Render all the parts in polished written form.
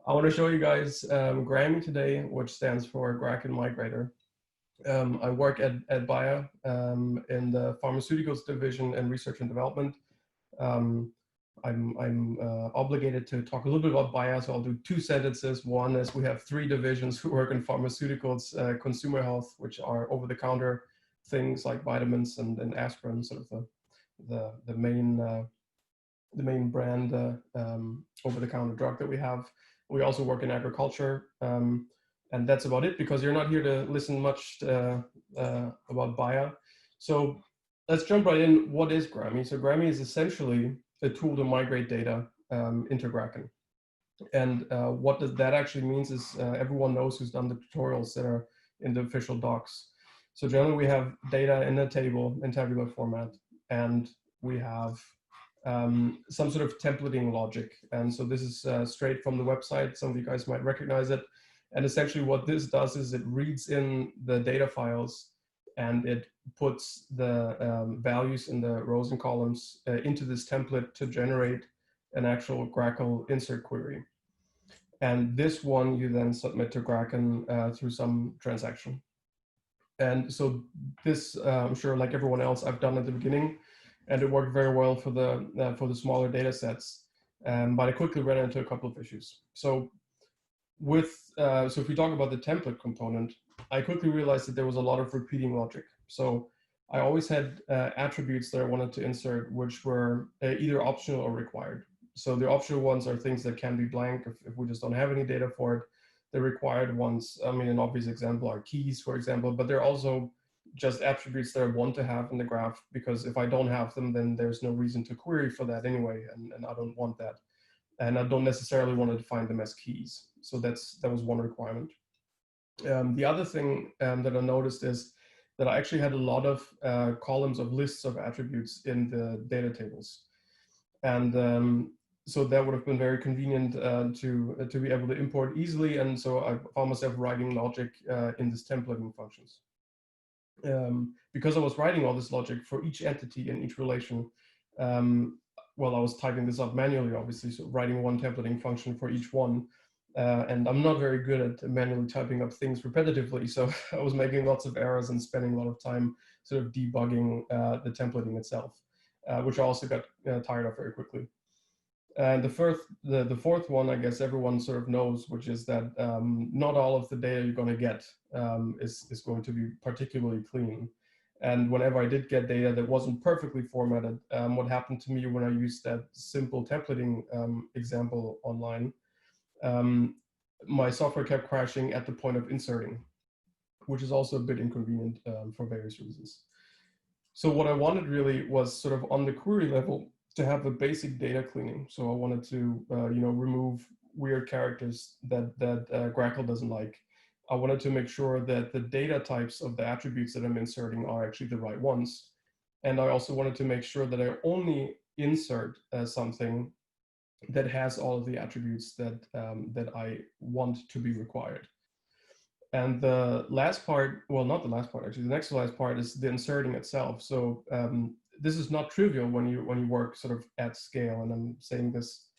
I want to show you guys GraMi today, which stands for GraknMigrator. I work at Bayer in the pharmaceuticals division and research and development. I'm obligated to talk a little bit about Bayer, so I'll do two sentences. One is we have three divisions who work in pharmaceuticals, consumer health, which are over-the-counter things like vitamins and aspirin, sort of the main brand over-the-counter drug that we have. We also work in agriculture, and that's about it because you're not here to listen much about Bayer. So let's jump right in. What is GraMi? So GraMi is essentially a tool to migrate data into Grakn. And what that actually means is everyone knows who's done the tutorials that are in the official docs. So generally we have data in a table in tabular format, and we have some sort of templating logic. And so this is straight from the website. Some of you guys might recognize it. And essentially what this does is it reads in the data files and it puts the values in the rows and columns into this template to generate an actual Grakl insert query. And this one you then submit to Grakn through some transaction. And so this, I'm sure like everyone else, I've done at the beginning, and it worked very well for the smaller data sets. But I quickly ran into a couple of issues. So if we talk about the template component, I quickly realized that there was a lot of repeating logic. So I always had attributes that I wanted to insert, which were either optional or required. So the optional ones are things that can be blank if we just don't have any data for it. The required ones, I mean, an obvious example are keys, for example, but they're also just attributes that I want to have in the graph, because if I don't have them, then there's no reason to query for that anyway, and I don't want that. And I don't necessarily want to define them as keys. So that was one requirement. The other thing that I noticed is that I actually had a lot of columns of lists of attributes in the data tables. And so that would have been very convenient to be able to import easily. And so I found myself writing logic in this templating functions. Because I was writing all this logic for each entity in each relation, well, I was typing this up manually, obviously, so writing one templating function for each one. And I'm not very good at manually typing up things repetitively, so I was making lots of errors and spending a lot of time sort of debugging the templating itself, which I also got tired of very quickly. And the fourth one, I guess everyone sort of knows, which is that not all of the data you're going to get is going to be particularly clean. And whenever I did get data that wasn't perfectly formatted, what happened to me when I used that simple templating example online, my software kept crashing at the point of inserting, which is also a bit inconvenient for various reasons. So what I wanted really was sort of on the query level to have a basic data cleaning. So I wanted to remove weird characters that Grakl doesn't like. I wanted to make sure that the data types of the attributes that I'm inserting are actually the right ones. And I also wanted to make sure that I only insert something that has all of the attributes that I want to be required. And the last part, well, not the last part, actually, the next to last part is the inserting itself. So this is not trivial when you work sort of at scale. And I'm saying this,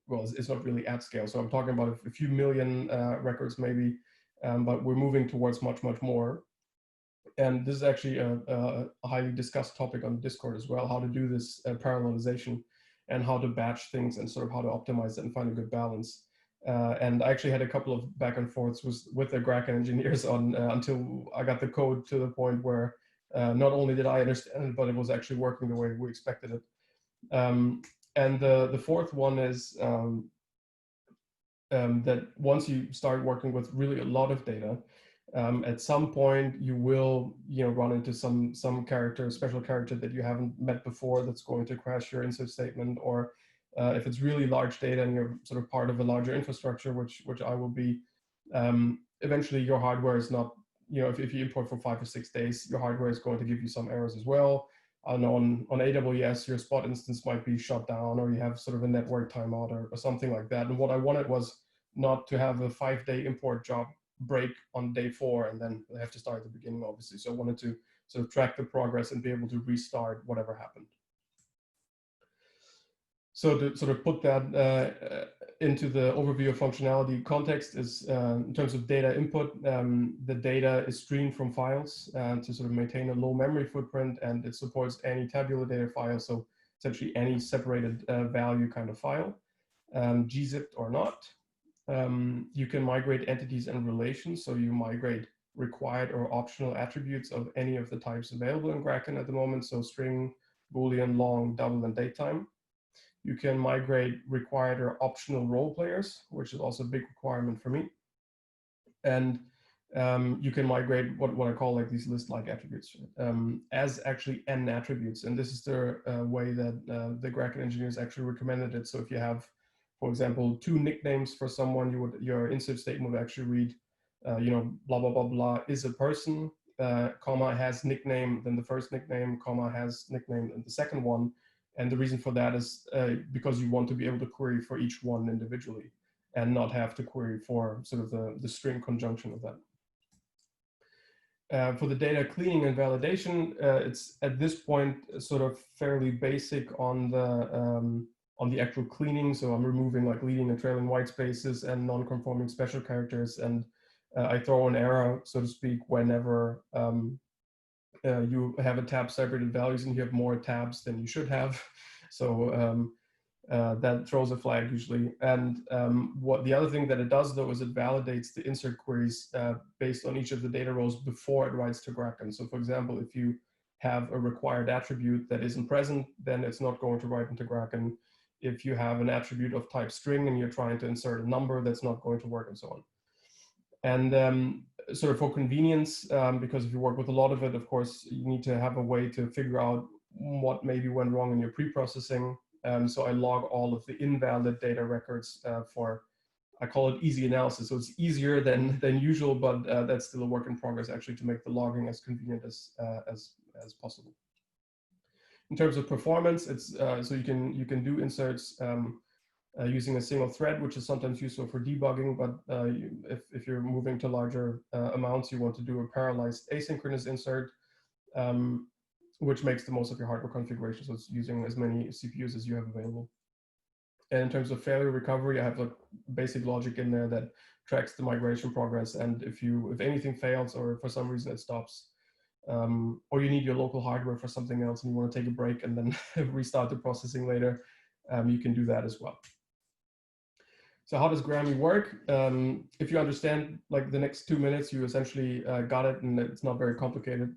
well, it's not really at scale. So I'm talking about a few million records maybe, but we're moving towards much, much more. And this is actually a highly discussed topic on Discord as well, how to do this parallelization and how to batch things and sort of how to optimize it and find a good balance. And I actually had a couple of back and forths with the Grakn engineers on until I got the code to the point where not only did I understand it, but it was actually working the way we expected it. And the fourth one is that once you start working with really a lot of data, at some point you will run into some special character that you haven't met before that's going to crash your insert statement, or if it's really large data and you're sort of part of a larger infrastructure, which I will be, eventually your hardware is not, if you import for 5 or 6 days, your hardware is going to give you some errors as well. I know on AWS, your spot instance might be shut down, or you have sort of a network timeout or something like that. And what I wanted was not to have a 5-day import job break on day 4 and then I have to start at the beginning, obviously. So I wanted to sort of track the progress and be able to restart whatever happened. So to sort of put that into the overview of functionality context is in terms of data input, the data is streamed from files to sort of maintain a low memory footprint, and it supports any tabular data file, so essentially any separated value kind of file, gzipped or not. You can migrate entities and relations, so you migrate required or optional attributes of any of the types available in Grakn at the moment, so string, Boolean, long, double, and datetime. You can migrate required or optional role players, which is also a big requirement for me. And you can migrate what I call like these list-like attributes as actually n attributes. And this is the way that the Grakn engineers actually recommended it. So if you have, for example, 2 nicknames for someone, your insert statement would actually read, blah, blah, blah, blah is a person, comma, has nickname, then the first nickname, comma, has nickname, and the second one. And the reason for that is because you want to be able to query for each one individually and not have to query for sort of the string conjunction of that. For the data cleaning and validation, it's at this point sort of fairly basic on the actual cleaning. So I'm removing like leading and trailing white spaces and non-conforming special characters, and I throw an error, so to speak, whenever you have a tab separated values and you have more tabs than you should have. So that throws a flag usually. And what the other thing that it does though is it validates the insert queries based on each of the data rows before it writes to Grakn. So for example, if you have a required attribute that isn't present, then it's not going to write into Grakn. If you have an attribute of type string and you're trying to insert a number, that's not going to work, and so on. And sort of for convenience, because if you work with a lot of it, of course, you need to have a way to figure out what maybe went wrong in your pre-processing. So I log all of the invalid data records for, I call it easy analysis. So it's easier than usual, but that's still a work in progress actually to make the logging as convenient as possible. In terms of performance, it's so you can do inserts using a single thread, which is sometimes useful for debugging, but if you're moving to larger amounts, you want to do a parallelized asynchronous insert, which makes the most of your hardware configuration. So it's using as many CPUs as you have available. And in terms of failure recovery, I have a basic logic in there that tracks the migration progress. And if anything fails or for some reason it stops, or you need your local hardware for something else and you want to take a break and then restart the processing later, you can do that as well. So how does GraMi work? If you understand like the next 2 minutes, you essentially got it, and it's not very complicated.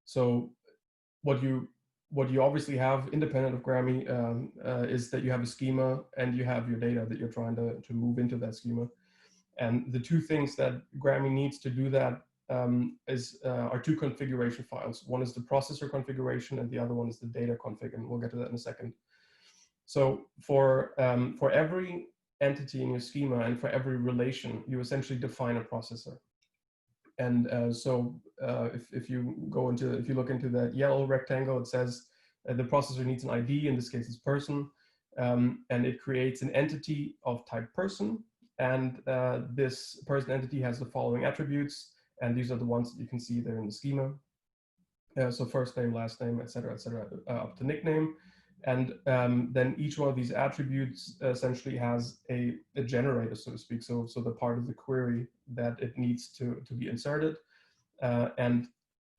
So what you obviously have independent of GraMi is that you have a schema and you have your data that you're trying to move into that schema. And the 2 things that GraMi needs to do that are 2 configuration files. One is the processor configuration and the other one is the data config, and we'll get to that in a second. So for every entity in your schema and for every relation, you essentially define a processor. And so if you look into that yellow rectangle, it says the processor needs an ID. In this case, it's person, and it creates an entity of type person. And this person entity has the following attributes, and these are the ones that you can see there in the schema. So first name, last name, et cetera, up to nickname. And then each one of these attributes essentially has a generator, so to speak. So the part of the query that it needs to be inserted. And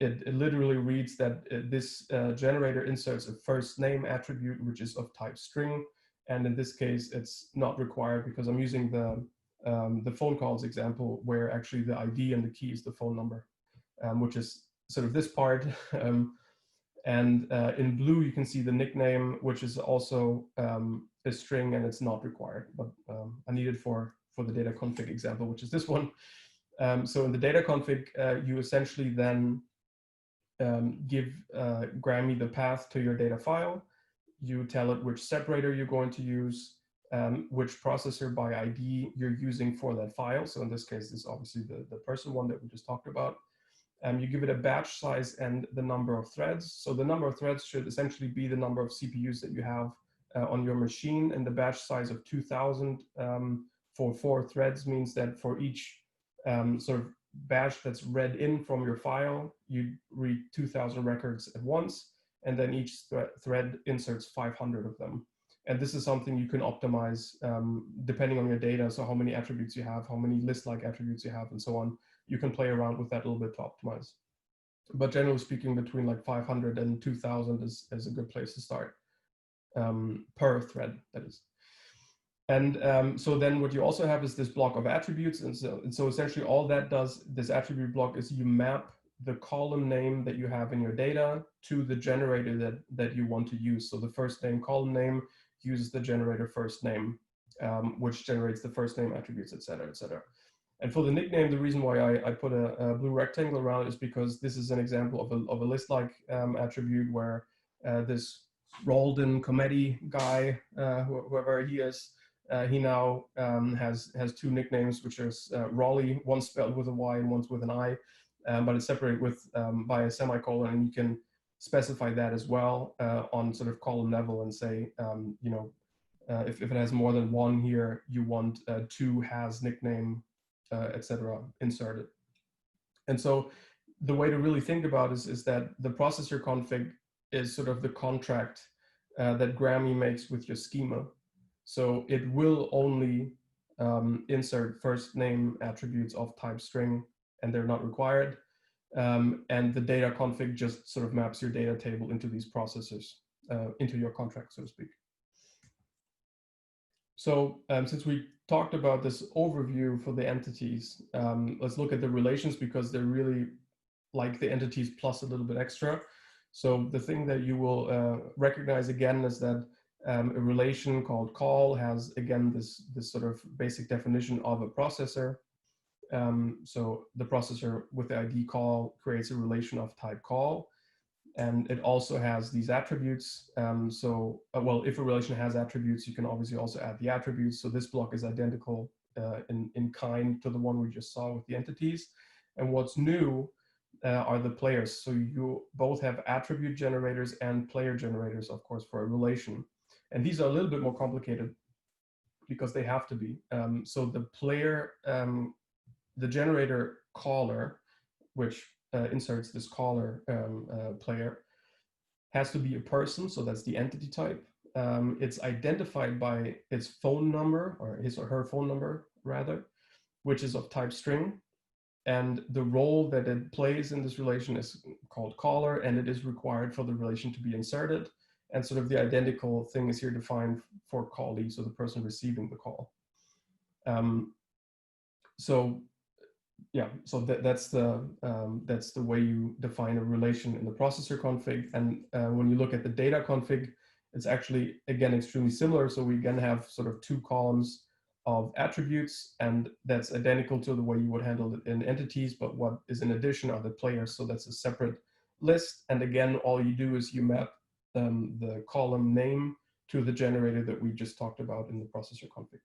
it literally reads that this generator inserts a first name attribute, which is of type string. And in this case, it's not required because I'm using the phone calls example where actually the ID and the key is the phone number, which is sort of this part. And in blue, you can see the nickname, which is also a string, and it's not required, but I need it for the data config example, which is this one. So in the data config, you essentially then give GraMi the path to your data file. You tell it which separator you're going to use, which processor by ID you're using for that file. So in this case, this is obviously the person one that we just talked about. You give it a batch size and the number of threads. So the number of threads should essentially be the number of CPUs that you have on your machine, and the batch size of 2000 for 4 threads means that for each sort of batch that's read in from your file, you read 2000 records at once, and then each thread inserts 500 of them. And this is something you can optimize depending on your data. So how many attributes you have, how many list-like attributes you have, and so on. You can play around with that a little bit to optimize. But generally speaking, between like 500 and 2000 is a good place to start per thread, that is. And so then what you also have is this block of attributes. And so essentially all that does, this attribute block, is you map the column name that you have in your data to the generator that you want to use. So the first name column name uses the generator first name, which generates the first name attributes, et cetera, et cetera. And for the nickname, the reason why I put a blue rectangle around it is because this is an example of a list-like attribute where this Roldan Comedy guy, whoever he is, he now has two nicknames, which is Raleigh, one spelled with a Y and one's with an I, but it's separated with by a semicolon, and you can specify that as well on sort of column level and say, you know, if it has more than one here, you want two has nickname, etc. inserted. And so the way to really think about it is that the processor config is sort of the contract that GraMi makes with your schema. So it will only insert first name attributes of type string, and they're not required. And the data config just sort of maps your data table into these processors, into your contract, so to speak. So since we talked about this overview for the entities, let's look at the relations, because they're really like the entities plus a little bit extra. So the thing that you will recognize again is that a relation called call has, again, this sort of basic definition of a processor. So the processor with the ID call creates a relation of type call. And it also has these attributes. Well, if a relation has attributes, you can obviously also add the attributes. So this block is identical in kind to the one we just saw with the entities. And what's new are the players. So you both have attribute generators and player generators, of course, for a relation. And these are a little bit more complicated because they have to be. So the player, the generator caller, which inserts this caller player, has to be a person, so that's the entity type. It's identified by its phone number, or his or her phone number, rather, which is of type string. And the role that it plays in this relation is called caller, and it is required for the relation to be inserted. And sort of the identical thing is here defined for callee, so the person receiving the call. So that's the way you define a relation in the processor config. And when you look at the data config, it's actually, again, extremely similar. So we again have sort of two columns of attributes, and that's identical to the way you would handle it in entities. But what is in addition are the players. So that's a separate list. And again, all you do is you map the column name to the generator that we just talked about in the processor config.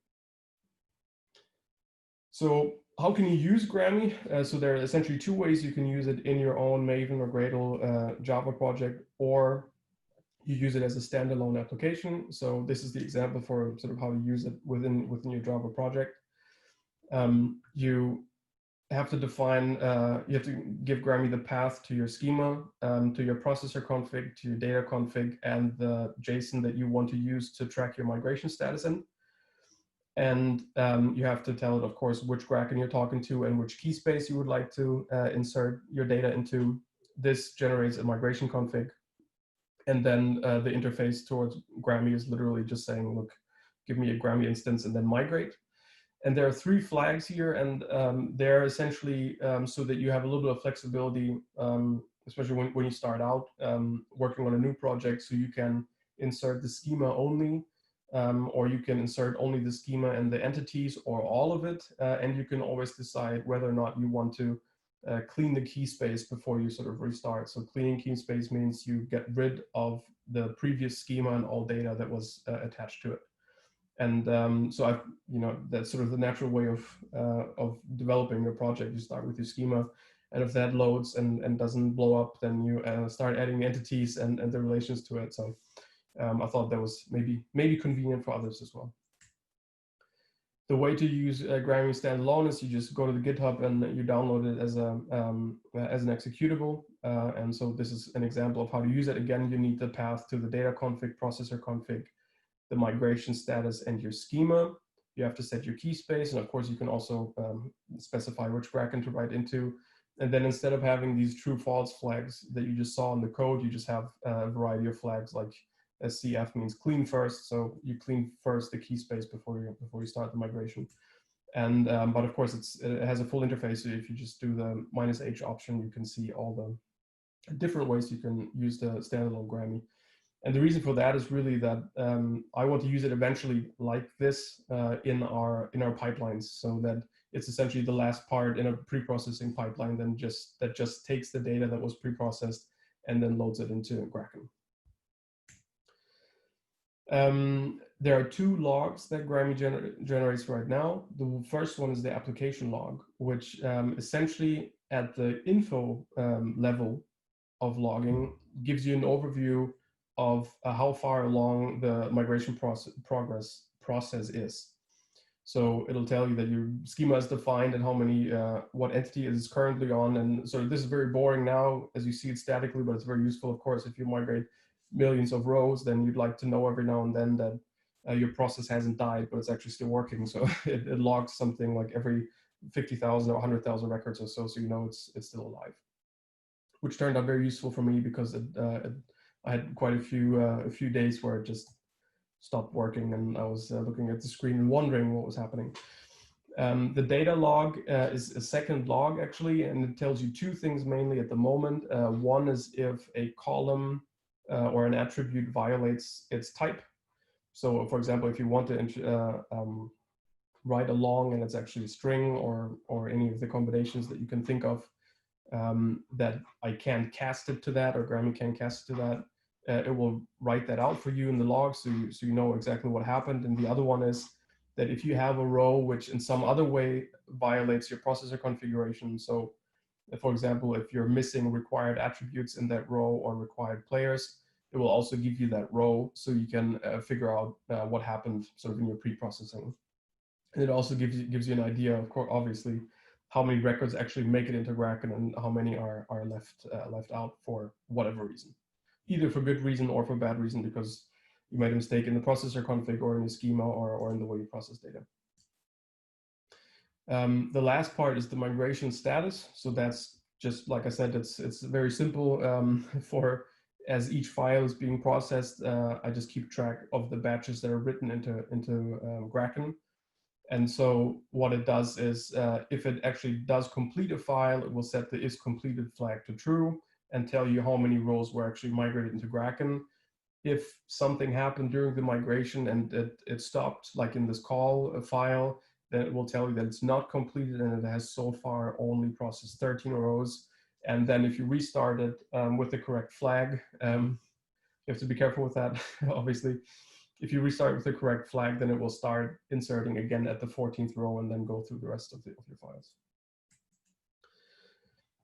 So how can you use GraMi? So there are essentially two ways you can use it: in your own Maven or Gradle Java project, or you use it as a standalone application. So this is the example for sort of how you use it within your Java project. You have to define, you have to give GraMi the path to your schema, to your processor config, to your data config, and the JSON that you want to use to track your migration status in. And you have to tell it, of course, which Grakn you're talking to and which key space you would like to insert your data into. This generates a migration config. And then the interface towards GraMi is literally just saying, look, give me a GraMi instance and then migrate. And there are three flags here, and they're essentially so that you have a little bit of flexibility, especially when you start out working on a new project. So you can insert the schema only, or you can insert only the schema and the entities, or all of it. And you can always decide whether or not you want to clean the key space before you sort of restart. So cleaning key space means you get rid of the previous schema and all data that was attached to it. And so that's sort of the natural way of developing your project. You start with your schema, and if that loads and doesn't blow up, then you start adding entities and the relations to it. So I thought that was maybe convenient for others as well. The way to use GraMi standalone is you just go to the GitHub and you download it as an executable. And so this is an example of how to use it. Again, you need the path to the data config, processor config, the migration status, and your schema. You have to set your key space, and of course you can also specify which Grakn to write into. And then instead of having these true false flags that you just saw in the code, you just have a variety of flags, like CF means clean first, so you clean first the key space before you start the migration. And but of course it has a full interface, so if you just do the -H option, you can see all the different ways you can use the standalone GraMi. And the reason for that is really that I want to use it eventually like this in our pipelines, so that it's essentially the last part in a pre-processing pipeline that just takes the data that was pre-processed and then loads it into Grakn. There are two logs that GraMi generates right now. The first one is the application log, which essentially at the info level of logging gives you an overview of how far along the migration process is. So it'll tell you that your schema is defined and how many, what entity it is currently on. And so this is very boring now, as you see it statically, but it's very useful, of course, if you migrate millions of rows, then you'd like to know every now and then that your process hasn't died, but it's actually still working. So it logs something like every 50,000 or 100,000 records or so, so you know it's still alive, which turned out very useful for me because I had quite a few days where it just stopped working, and I was looking at the screen and wondering what was happening. The data log is a second log actually, and it tells you two things mainly at the moment. One is if a column or an attribute violates its type. So for example, if you want to write a long and it's actually a string or any of the combinations that you can think of, that I can't cast it to that, or GraMi can't cast it to that, it will write that out for you in the log, so you know exactly what happened. And the other one is that if you have a row which in some other way violates your processor configuration, so for example, if you're missing required attributes in that row or required players, it will also give you that row, so you can figure out what happened sort of in your pre-processing. And it also gives you an idea, of course, obviously, how many records actually make it into Grakn and how many are left out for whatever reason, either for good reason or for bad reason, because you made a mistake in the processor config or in the schema or in the way you process data. The last part is the migration status. So that's just, like I said, it's very simple. For as each file is being processed, I just keep track of the batches that are written into Grakn. And so what it does is, if it actually does complete a file, it will set the isCompleted flag to true and tell you how many rows were actually migrated into Grakn. If something happened during the migration and it stopped, like in this call file, then it will tell you that it's not completed and it has so far only processed 13 rows. And then if you restart it with the correct flag, you have to be careful with that, obviously. If you restart with the correct flag, then it will start inserting again at the 14th row and then go through the rest of your files.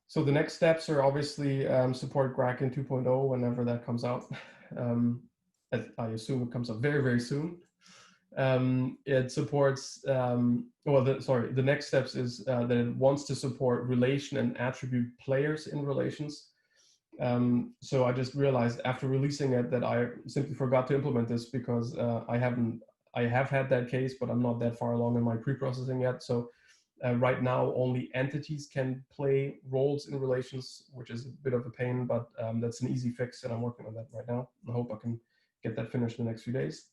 So the next steps are obviously support Grakn 2.0 whenever that comes out. I assume it comes out very, very soon. It supports, the next steps is that it wants to support relation and attribute players in relations. So I just realized after releasing it that I simply forgot to implement this because I have had that case, but I'm not that far along in my pre-processing yet. So right now only entities can play roles in relations, which is a bit of a pain, but that's an easy fix and I'm working on that right now. I hope I can get that finished in the next few days.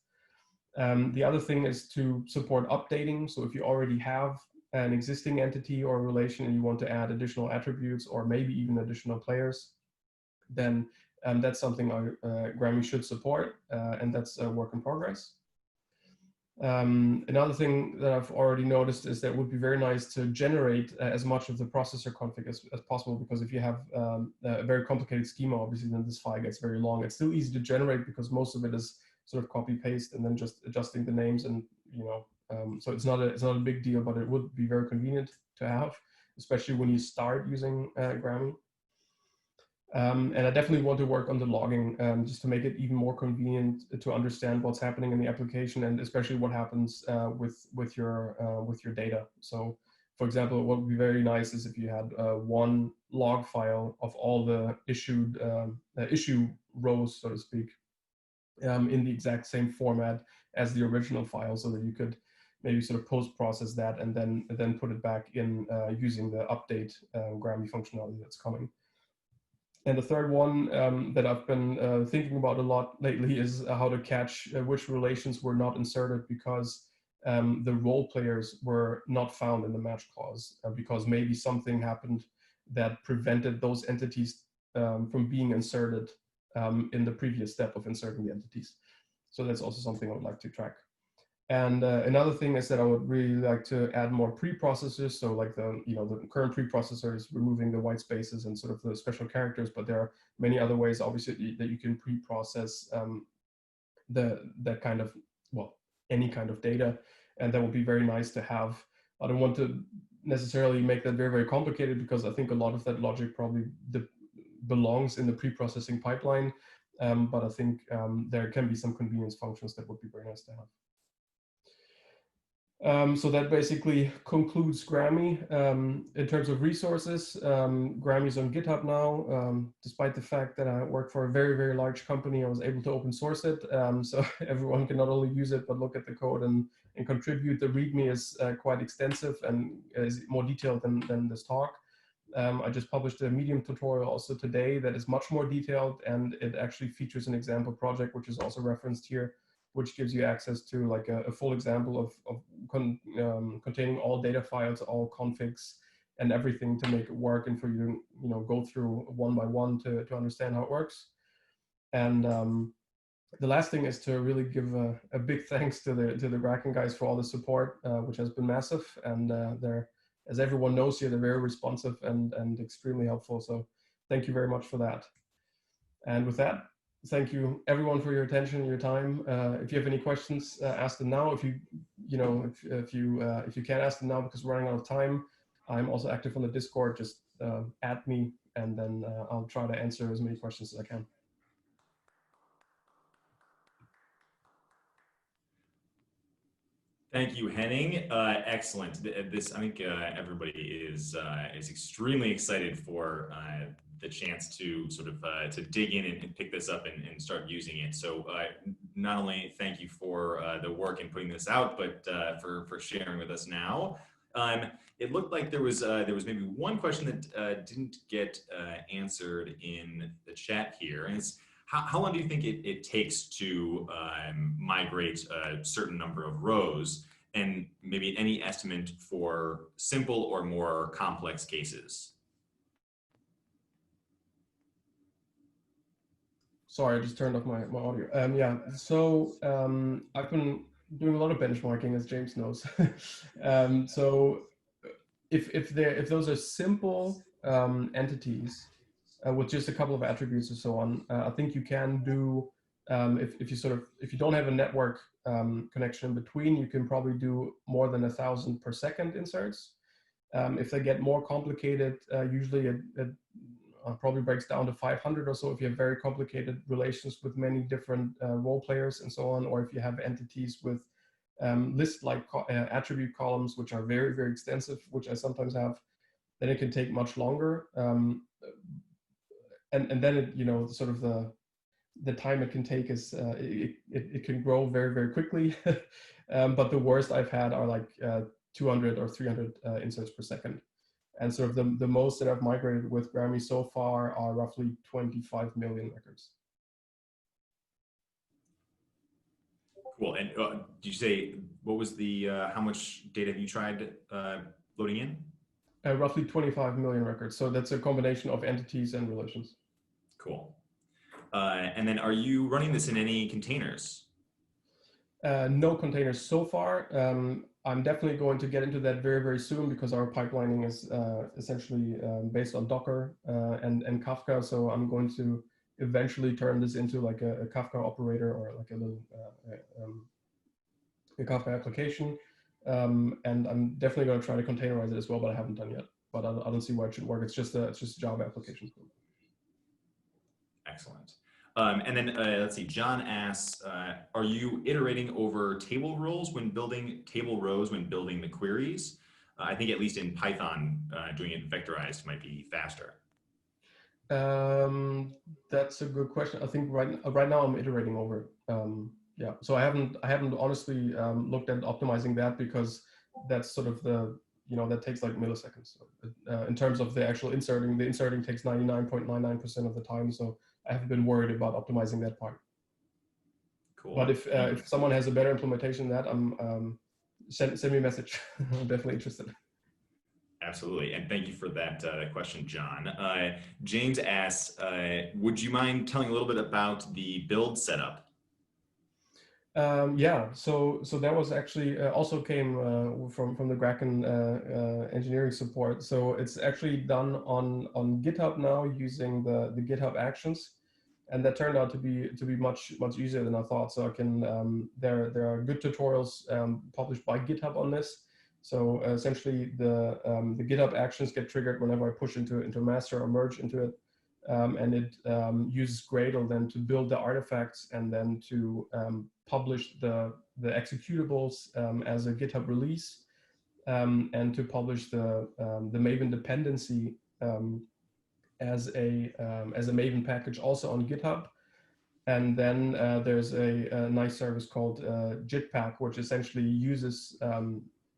The other thing is to support updating. So if you already have an existing entity or relation and you want to add additional attributes or maybe even additional players, then that's something GraMi should support, and that's a work in progress. Another thing that I've already noticed is that it would be very nice to generate as much of the processor config as possible, because if you have a very complicated schema, obviously then this file gets very long. It's still easy to generate because most of it is sort of copy paste and then just adjusting the names, and so it's not a big deal, but it would be very convenient to have, especially when you start using GraMi. And I definitely want to work on the logging just to make it even more convenient to understand what's happening in the application, and especially what happens with your data. So, for example, what would be very nice is if you had one log file of all the issue rows, so to speak, in the exact same format as the original file, so that you could maybe sort of post-process that and then put it back in using the update GraMi functionality that's coming. And the third one that I've been thinking about a lot lately is how to catch which relations were not inserted because the role players were not found in the match clause, because maybe something happened that prevented those entities from being inserted in the previous step of inserting the entities. So that's also something I would like to track. And another thing is that I would really like to add more preprocessors. So like the current preprocessor is removing the white spaces and sort of the special characters, but there are many other ways, obviously, that you can preprocess that kind of, well, any kind of data. And that would be very nice to have. I don't want to necessarily make that very, very complicated, because I think a lot of that logic probably belongs in the preprocessing pipeline. But I think there can be some convenience functions that would be very nice to have. So that basically concludes GraMi. In terms of resources, GraMi is on GitHub now. Despite the fact that I work for a very, very large company, I was able to open source it. So everyone can not only use it, but look at the code and contribute. The README is quite extensive and is more detailed than this talk. I just published a Medium tutorial also today that is much more detailed, and it actually features an example project, which is also referenced here, which gives you access to like a full example of containing all data files, all configs, and everything to make it work, and for you to go through one by one to understand how it works. And the last thing is to really give a big thanks to the Grakn guys for all the support, which has been massive. And they're, as everyone knows here, they're very responsive and extremely helpful. So thank you very much for that. And with that, thank you everyone for your attention and your time. If you have any questions, ask them now. If you can't ask them now because we're running out of time, I'm also active on the Discord. Just add me, and then I'll try to answer as many questions as I can. Thank you, Henning. Excellent. I think everybody is extremely excited for the chance to sort of to dig in and pick this up and start using it. So not only thank you for the work in putting this out, but for sharing with us now. It looked like there was maybe one question that didn't get answered in the chat here, and it's how long do you think it takes to migrate a certain number of rows, and maybe any estimate for simple or more complex cases? Sorry, I just turned off my audio. Yeah, so I've been doing a lot of benchmarking, as James knows. So if those are simple entities with just a couple of attributes and so on, I think you can do, if you don't have a network connection in between, you can probably do more than 1,000 per second inserts. If they get more complicated, usually it probably breaks down to 500 or so if you have very complicated relations with many different role players and so on, or if you have entities with list-like attribute columns, which are very, very extensive, which I sometimes have, then it can take much longer. And then it, sort of the time it can take is it can grow very, very quickly. But the worst I've had are like 200 or 300 inserts per second. And sort of the most that I've migrated with GraMi so far are roughly 25 million records. Cool. And did you say, what was the, how much data have you tried loading in? Roughly 25 million records. So that's a combination of entities and relations. Cool. And then are you running this in any containers? No containers so far. I'm definitely going to get into that very, very soon, because our pipelining is essentially based on Docker and Kafka. So I'm going to eventually turn this into like a Kafka operator, or like a little a Kafka application. And I'm definitely going to try to containerize it as well, but I haven't done yet. But I don't see why it should work. It's just a Java application. Excellent. And then let's see, John asks, are you iterating over table rows when building the queries? I think at least in Python, doing it vectorized might be faster. That's a good question. I think right now I'm iterating over. Yeah, so I haven't honestly looked at optimizing that, because that's sort of the, that takes like milliseconds. In terms of the actual inserting, the inserting takes 99.99% of the time. So I haven't been worried about optimizing that part. Cool. But if someone has a better implementation of that, send me a message. I'm definitely interested. Absolutely, and thank you for that question, John. James asks, would you mind telling a little bit about the build setup? Yeah, so that was actually also came from the Grakn engineering support. So it's actually done on GitHub now using the GitHub Actions, and that turned out to be much easier than I thought. So I can there are good tutorials published by GitHub on this. So essentially the GitHub Actions get triggered whenever I push into a master or merge into it. And it uses Gradle then to build the artifacts and then to publish the executables as a GitHub release, and to publish the Maven dependency as a Maven package also on GitHub. And then there's a nice service called Jitpack, which essentially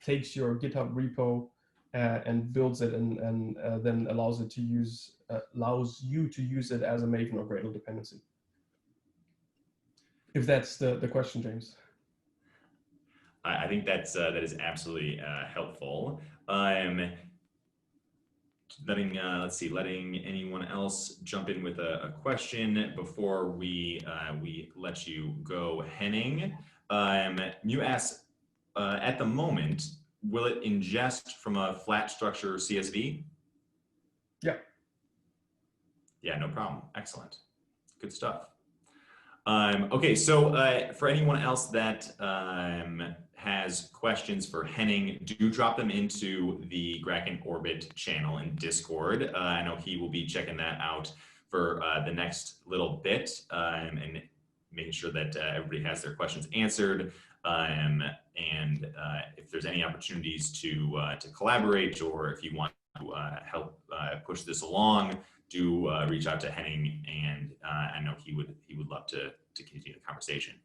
takes your GitHub repo and builds it, and then allows you to use it as a Maven or Gradle dependency. If that's the question, James. I think that is absolutely helpful. Letting anyone else jump in with a question before we let you go, Henning. You asked, at the moment, will it ingest from a flat structure CSV? Yeah. Yeah, no problem. Excellent. Good stuff. Okay, so for anyone else that has questions for Henning, do drop them into the Grakn Orbit channel in Discord. I know he will be checking that out for the next little bit, and making sure that everybody has their questions answered. And if there's any opportunities to collaborate, or if you want to help push this along, do reach out to Henning, and I know he would love to continue the conversation.